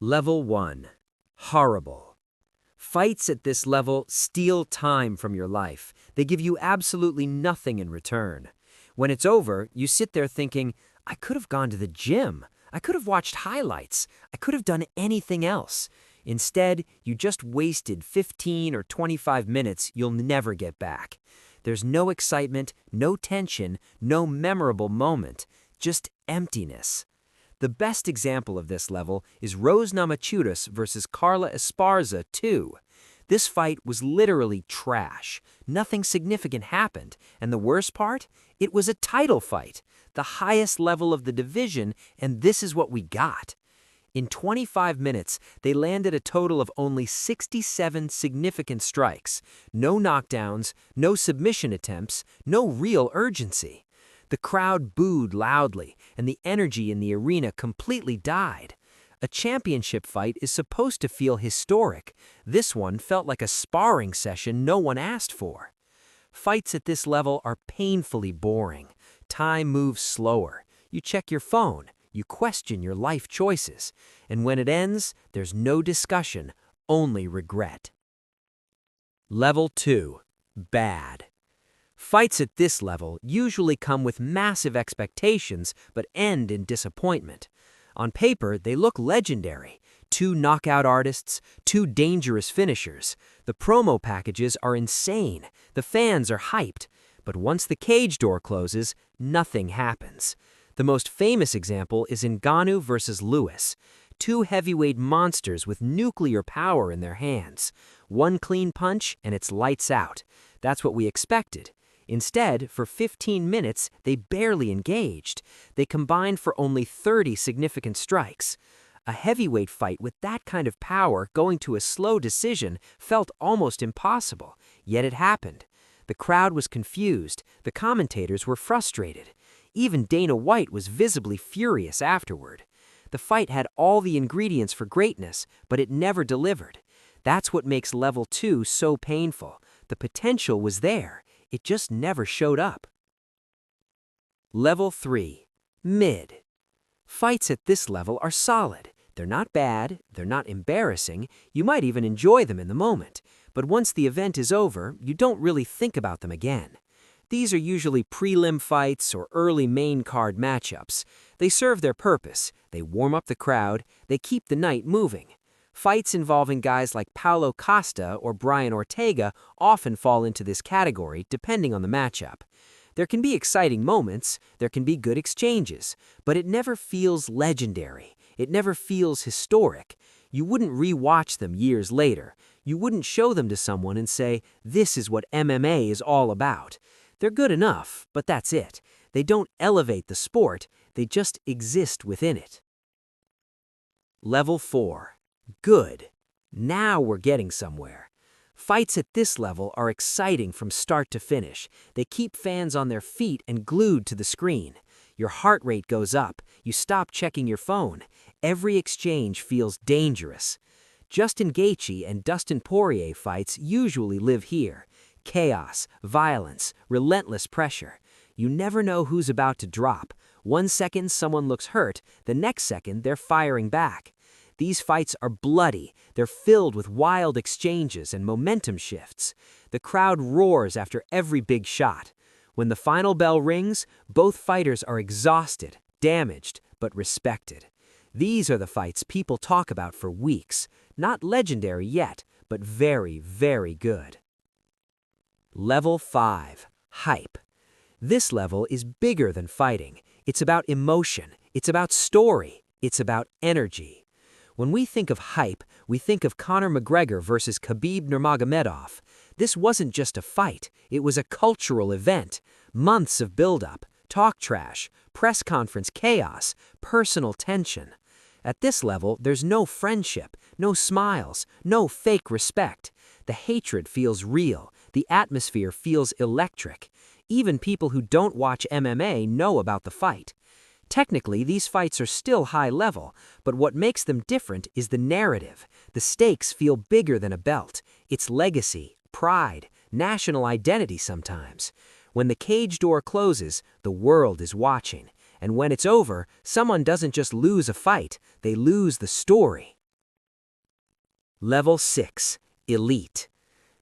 Level 1. Horrible. Fights at this level steal time from your life. They give you absolutely nothing in return. When it's over, you sit there thinking, I could have gone to the gym. I could have watched highlights. I could have done anything else. Instead, you just wasted 15 or 25 minutes you'll never get back. There's no excitement, no tension, no memorable moment, just emptiness. The best example of this level is Rose Namajunas versus Carla Esparza 2. This fight was literally trash. Nothing significant happened, and the worst part? It was a title fight, the highest level of the division, and this is what we got. In 25 minutes, they landed a total of only 67 significant strikes. No knockdowns, no submission attempts, no real urgency. The crowd booed loudly, and the energy in the arena completely died. A championship fight is supposed to feel historic. This one felt like a sparring session no one asked for. Fights at this level are painfully boring. Time moves slower. You check your phone. You question your life choices. And when it ends, there's no discussion, only regret. Level 2. Bad. Fights at this level usually come with massive expectations but end in disappointment. On paper, they look legendary. 2 knockout artists, 2 dangerous finishers. The promo packages are insane. The fans are hyped. But once the cage door closes, nothing happens. The most famous example is Ngannou versus Lewis. 2 heavyweight monsters with nuclear power in their hands. One clean punch and it's lights out. That's what we expected. Instead, for 15 minutes, they barely engaged. They combined for only 30 significant strikes. A heavyweight fight with that kind of power going to a slow decision felt almost impossible, yet it happened. The crowd was confused. The commentators were frustrated. Even Dana White was visibly furious afterward. The fight had all the ingredients for greatness, but it never delivered. That's what makes Level 2 so painful. The potential was there. It just never showed up. Level 3. Mid. Fights at this level are solid. They're not bad, they're not embarrassing, you might even enjoy them in the moment. But once the event is over, you don't really think about them again. These are usually prelim fights or early main card matchups. They serve their purpose, they warm up the crowd, they keep the night moving. Fights involving guys like Paulo Costa or Brian Ortega often fall into this category depending on the matchup. There can be exciting moments, there can be good exchanges, but it never feels legendary. It never feels historic. You wouldn't re-watch them years later. You wouldn't show them to someone and say, this is what MMA is all about. They're good enough, but that's it. They don't elevate the sport, they just exist within it. Level 4. Good. Now we're getting somewhere. Fights at this level are exciting from start to finish. They keep fans on their feet and glued to the screen. Your heart rate goes up. You stop checking your phone. Every exchange feels dangerous. Justin Gaethje and Dustin Poirier fights usually live here. Chaos, violence, relentless pressure. You never know who's about to drop. 1 second someone looks hurt, the next second they're firing back. These fights are bloody. They're filled with wild exchanges and momentum shifts. The crowd roars after every big shot. When the final bell rings, both fighters are exhausted, damaged, but respected. These are the fights people talk about for weeks. Not legendary yet, but very, very good. Level 5. Hype. This level is bigger than fighting. It's about emotion. It's about story. It's about energy. When we think of hype, we think of Conor McGregor versus Khabib Nurmagomedov. This wasn't just a fight, it was a cultural event. Months of build-up, talk trash, press conference chaos, personal tension. At this level, there's no friendship, no smiles, no fake respect. The hatred feels real, the atmosphere feels electric. Even people who don't watch MMA know about the fight. Technically, these fights are still high level, but what makes them different is the narrative. The stakes feel bigger than a belt. It's legacy, pride, national identity sometimes. When the cage door closes, the world is watching. And when it's over, someone doesn't just lose a fight, they lose the story. Level 6. Elite.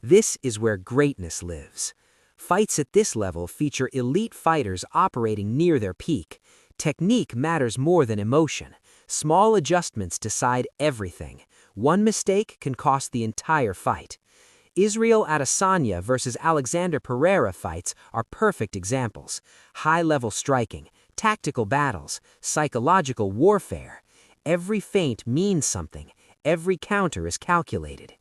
This is where greatness lives. Fights at this level feature elite fighters operating near their peak. Technique matters more than emotion. Small adjustments decide everything. One mistake can cost the entire fight. Israel Adesanya versus Alexander Pereira fights are perfect examples. High-level striking, tactical battles, psychological warfare. Every feint means something. Every counter is calculated.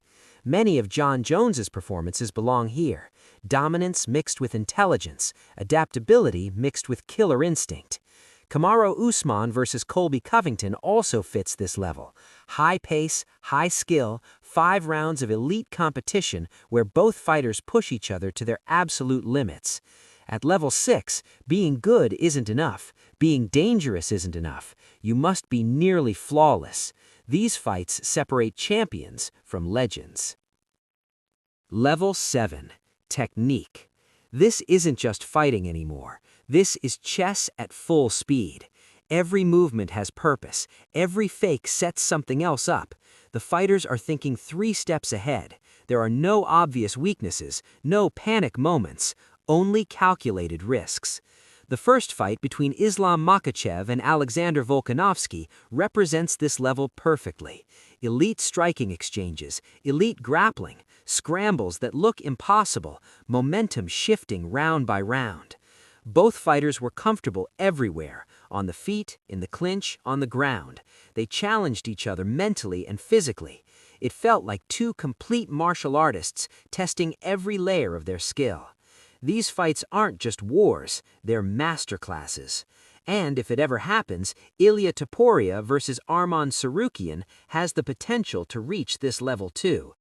Many of Jon Jones's performances belong here. Dominance mixed with intelligence, adaptability mixed with killer instinct. Kamaru Usman versus Colby Covington also fits this level. High pace, high skill, 5 rounds of elite competition where both fighters push each other to their absolute limits. At level 6, being good isn't enough. Being dangerous isn't enough. You must be nearly flawless. These fights separate champions from legends. Level 7. Technique. This isn't just fighting anymore. This is chess at full speed. Every movement has purpose. Every fake sets something else up. The fighters are thinking 3 steps ahead. There are no obvious weaknesses, no panic moments, only calculated risks. The first fight between Islam Makhachev and Alexander Volkanovski represents this level perfectly. Elite striking exchanges, elite grappling, scrambles that look impossible, momentum shifting round by round. Both fighters were comfortable everywhere, on the feet, in the clinch, on the ground. They challenged each other mentally and physically. It felt like 2 complete martial artists testing every layer of their skill. These fights aren't just wars, they're masterclasses. And if it ever happens, Ilia Topuria versus Arman Tsarukyan has the potential to reach this level too.